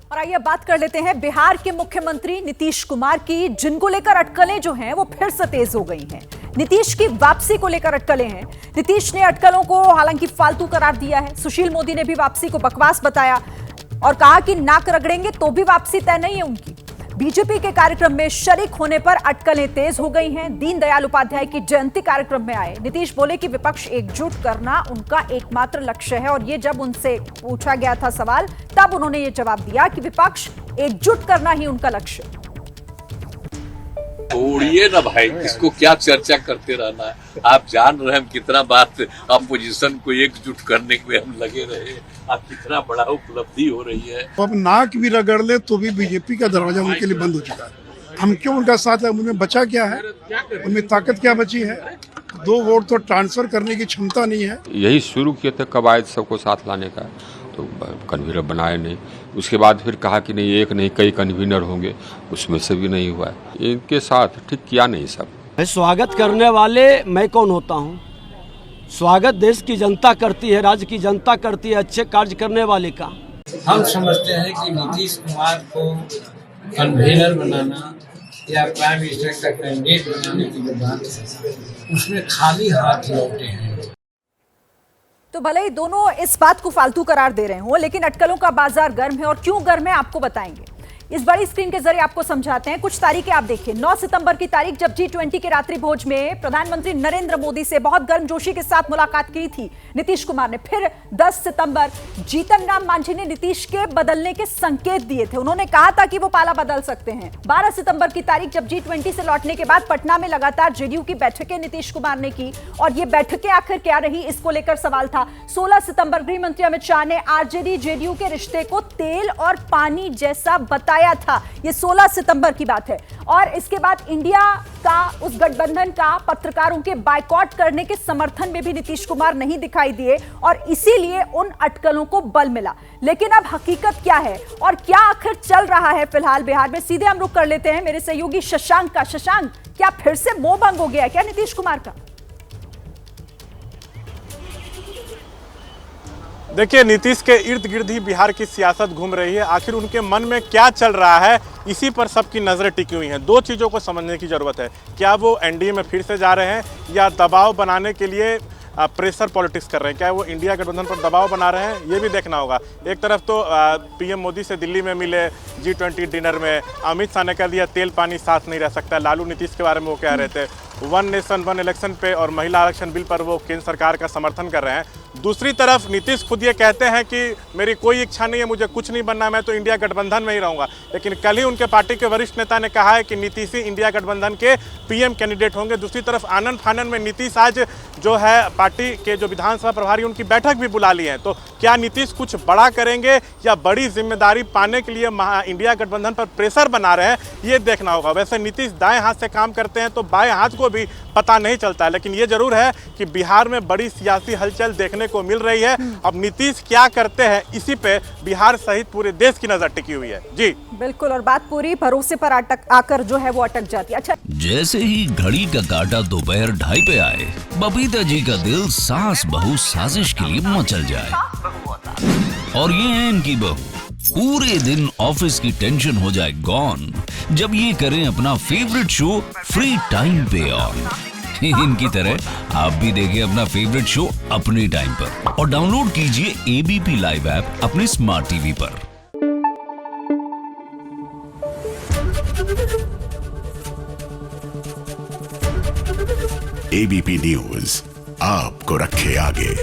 और आइए बात कर लेते हैं बिहार के मुख्यमंत्री नीतीश कुमार की, जिनको लेकर अटकलें जो हैं वो फिर से तेज हो गई हैं। नीतीश की वापसी को लेकर अटकलें हैं। नीतीश ने अटकलों को हालांकि फालतू करार दिया है। सुशील मोदी ने भी वापसी को बकवास बताया और कहा कि नाक रगड़ेंगे तो भी वापसी तय नहीं है उनकी। बीजेपी के कार्यक्रम में शरीक होने पर अटकलें तेज हो गई हैं। दीनदयाल उपाध्याय की जयंती कार्यक्रम में आए नीतीश बोले कि विपक्ष एकजुट करना उनका एकमात्र लक्ष्य है। और ये जब उनसे पूछा गया था सवाल, तब उन्होंने ये जवाब दिया कि विपक्ष एकजुट करना ही उनका लक्ष्य है। छोड़िए ना भाई, किसको क्या चर्चा करते रहना है। आप जान रहे हैं हम कितना बात अपोजिशन को एकजुट करने में हम लगे रहे। आप कितना बड़ा उपलब्धि हो रही है। अब नाक भी रगड़ ले तो भी बीजेपी का दरवाजा उनके लिए बंद हो चुका है। हम क्यों उनका साथ है? उनमें बचा क्या है? उनमें ताकत क्या बची है? 2 वोट तो ट्रांसफर करने की क्षमता नहीं है। यही शुरू किए थे कवायद सबको साथ लाने का, तो कन्वीनर बनाए नहीं। उसके बाद फिर कहा कि नहीं, एक नहीं कई कन्वीनर होंगे, उसमें से भी नहीं हुआ। इनके साथ ठीक किया नहीं सब। स्वागत करने वाले मैं कौन होता हूँ? स्वागत देश की जनता करती है, राज्य की जनता करती है, अच्छे कार्य करने वाले का। हम समझते हैं कि नीतीश कुमार को कन्वीनर बनाना या प्राइम मिनिस्टर का कैंडिडेट बनाने की जो बात है, उसमें खाली हाथ लौटे हैं। तो भले ही दोनों इस बात को फालतू करार दे रहे हों, लेकिन अटकलों का बाजार गर्म है। और क्यों गर्म है आपको बताएंगे, इस बड़ी स्क्रीन के जरिए आपको समझाते हैं। कुछ तारीखें आप देखिए। 9 सितंबर की तारीख, जब G20 के रात्रि भोज में प्रधानमंत्री नरेंद्र मोदी से बहुत गर्मजोशी के साथ मुलाकात की थी नीतीश कुमार ने। फिर 10 सितंबर जीतन राम मांझी ने नीतीश के बदलने के संकेत दिए थे। उन्होंने कहा था कि वो पाला बदल सकते हैं। 12 सितंबर की तारीख, जब G20 से लौटने के बाद पटना में लगातार जेडीयू की बैठकें नीतीश कुमार ने की, और ये बैठकें आखिर क्या रही, इसको लेकर सवाल था। 16 सितंबर गृह मंत्री अमित शाह ने आरजेडी जेडीयू के रिश्ते को तेल और पानी जैसा बताया था। ये 16 सितंबर की बात है। और इसके बाद इंडिया का, उस गठबंधन का पत्रकारों के बायकॉट करने के समर्थन में भी नीतीश कुमार नहीं दिखाई दिए, और इसीलिए उन अटकलों को बल मिला। लेकिन अब हकीकत क्या है और क्या आखिर चल रहा है फिलहाल बिहार में, सीधे हम रुख कर लेते हैं मेरे सहयोगी शशांक का। शशांक, क्या फिर से मोह भंग हो गया क्या नीतीश कुमार का? देखिए, नीतीश के इर्द गिर्द ही बिहार की सियासत घूम रही है। आखिर उनके मन में क्या चल रहा है, इसी पर सबकी नज़रें टिकी हुई हैं। 2 चीज़ों को समझने की ज़रूरत है। क्या वो एनडीए में फिर से जा रहे हैं, या दबाव बनाने के लिए प्रेशर पॉलिटिक्स कर रहे हैं? क्या वो इंडिया गठबंधन पर दबाव बना रहे हैं, ये भी देखना होगा। एक तरफ तो पीएम मोदी से दिल्ली में मिले G20 डिनर में, अमित शाह ने कह दिया तेल पानी साथ नहीं रह सकता। लालू नीतीश के बारे में वो कह रहे थे। 1 नेशन 1 इलेक्शन पे और महिला आरक्षण बिल पर वो केंद्र सरकार का समर्थन कर रहे हैं। दूसरी तरफ नीतीश खुद ये कहते हैं कि मेरी कोई इच्छा नहीं है, मुझे कुछ नहीं बनना, मैं तो इंडिया गठबंधन में ही रहूँगा। लेकिन कल ही उनके पार्टी के वरिष्ठ नेता ने कहा है कि नीतीश ही इंडिया गठबंधन के पीएम कैंडिडेट होंगे। दूसरी तरफ आनंद फानन में नीतीश आज जो है पार्टी के जो विधानसभा प्रभारी, उनकी बैठक भी बुला ली है। तो क्या नीतीश कुछ बड़ा करेंगे या बड़ी जिम्मेदारी पाने के लिए इंडिया गठबंधन पर प्रेशर बना रहे हैं, ये देखना होगा। वैसे नीतीश दाएं हाथ से काम करते हैं तो बाएं हाथ को भी पता नहीं चलता है। लेकिन ये जरूर है कि बिहार में बड़ी सियासी हलचल देखने को मिल रही है। अब नीतीश क्या करते हैं, इसी पे बिहार सहित पूरे देश की नजर टिकी हुई है। जी बिल्कुल, और बात पूरी भरोसे पर आकर जो है वो अटक जाती है। अच्छा, जैसे ही घड़ी का काटा दोपहर 2:30 पे आए, बबीता जी का दिल सास बहू साजिश के लिए मचल जाए। और ये है इनकी बहू, पूरे दिन ऑफिस की टेंशन हो जाए गॉन जब ये करें अपना फेवरेट शो फ्री टाइम पे ऑन। इनकी तरह आप भी देखिए अपना फेवरेट शो अपने टाइम पर, और डाउनलोड कीजिए एबीपी लाइव ऐप अपने स्मार्ट टीवी पर। एबीपी न्यूज आपको रखे आगे।